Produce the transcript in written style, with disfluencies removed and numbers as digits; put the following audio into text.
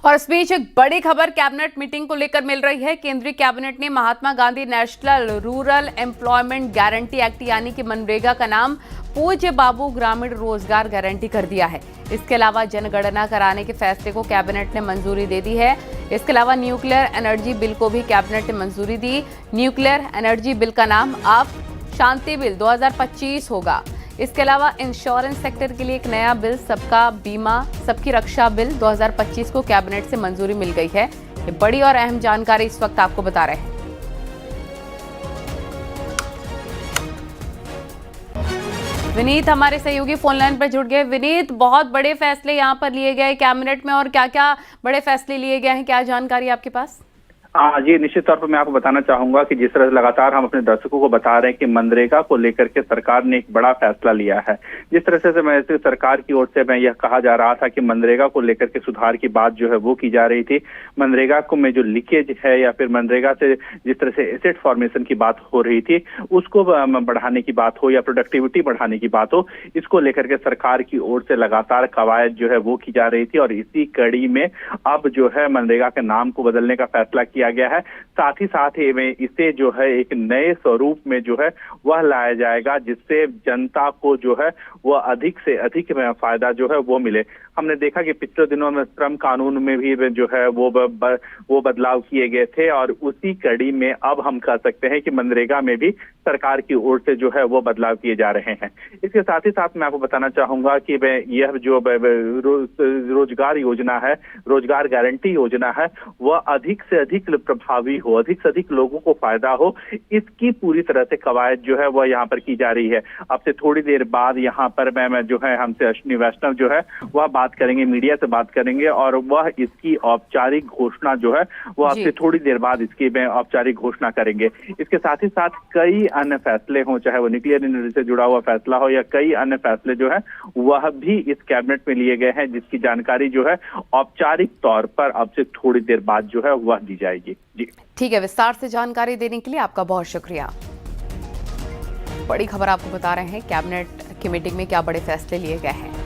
और इस बीच एक बड़ी खबर कैबिनेट मीटिंग को लेकर मिल रही है। केंद्रीय कैबिनेट ने Mahatma Gandhi national rural employment guarantee act यानी कि मनरेगा का नाम पूज्य बाबू ग्रामीण रोजगार गारंटी कर दिया है। इसके अलावा जनगणना कराने के फैसले को कैबिनेट ने मंजूरी दे दी है। इसके अलावा न्यूक्लियर एनर्जी बिल को भी कैबिनेट ने मंजूरी दी। न्यूक्लियर एनर्जी बिल का नाम अब शांति बिल 2025 होगा। इसके अलावा इंश्योरेंस सेक्टर के लिए एक नया बिल सबका बीमा सबकी रक्षा बिल 2025 को कैबिनेट से मंजूरी मिल गई है। ये बड़ी और अहम जानकारी इस वक्त आपको बता रहे हैं। विनीत हमारे सहयोगी फोन लाइन पर जुड़ गए। विनीत, बहुत बड़े फैसले यहाँ पर लिए गए कैबिनेट में, और क्या क्या बड़े फैसले लिए गए हैं, क्या जानकारी आपके पास? जी, निश्चित तौर पर मैं आपको बताना चाहूंगा कि जिस तरह से लगातार हम अपने दर्शकों को बता रहे हैं कि मनरेगा को लेकर के सरकार ने एक बड़ा फैसला लिया है। जिस तरह से मैं सरकार की ओर से मैं यह कहा जा रहा था कि मनरेगा को लेकर के सुधार की बात जो है वो की जा रही थी। मनरेगा को में जो लीकेज है या फिर मनरेगा से जिस तरह से एसेट फॉर्मेशन की बात हो रही थी उसको बढ़ाने की बात हो या प्रोडक्टिविटी बढ़ाने की बात हो, इसको लेकर के सरकार की ओर से लगातार कवायद जो है वो की जा रही थी। और इसी कड़ी में अब जो है मनरेगा के नाम को बदलने का फैसला किया गया है। साथ ही में इसे जो है एक नए स्वरूप में जो है वह लाया जाएगा जिससे जनता को जो है वह अधिक से अधिक फायदा जो है वो मिले। हमने देखा कि पिछले दिनों में श्रम कानून में भी जो है वो बदलाव किए गए थे, और उसी कड़ी में अब हम कह सकते हैं कि मनरेगा में भी सरकार की ओर से जो है वो बदलाव किए जा रहे हैं। इसके साथ ही साथ मैं आपको बताना चाहूंगा कि यह जो रोजगार योजना है, रोजगार गारंटी योजना है, वह अधिक से अधिक प्रभावी हो, अधिक से अधिक लोगों को फायदा हो, इसकी पूरी तरह से कवायद जो है वह यहाँ पर की जा रही है। अब से थोड़ी देर बाद यहाँ पर मैं जो है हमसे अश्विनी वैष्णव जो है वह बात करेंगे, मीडिया से बात करेंगे, और वह इसकी औपचारिक घोषणा जो है वो अब से थोड़ी देर बाद इसकी औपचारिक घोषणा करेंगे। इसके साथ ही साथ कई अन्य फैसले हों, चाहे वो न्यूक्लियर एनर्जी से जुड़ा हुआ फैसला हो या कई अन्य फैसले जो है वह भी इस कैबिनेट में लिए गए हैं, जिसकी जानकारी जो है औपचारिक तौर पर अब से थोड़ी देर बाद जो है वह दी जाएगी। जी ठीक है, विस्तार से जानकारी देने के लिए आपका बहुत शुक्रिया। बड़ी खबर आपको बता रहे हैं कैबिनेट की मीटिंग में क्या बड़े फैसले लिए गए हैं।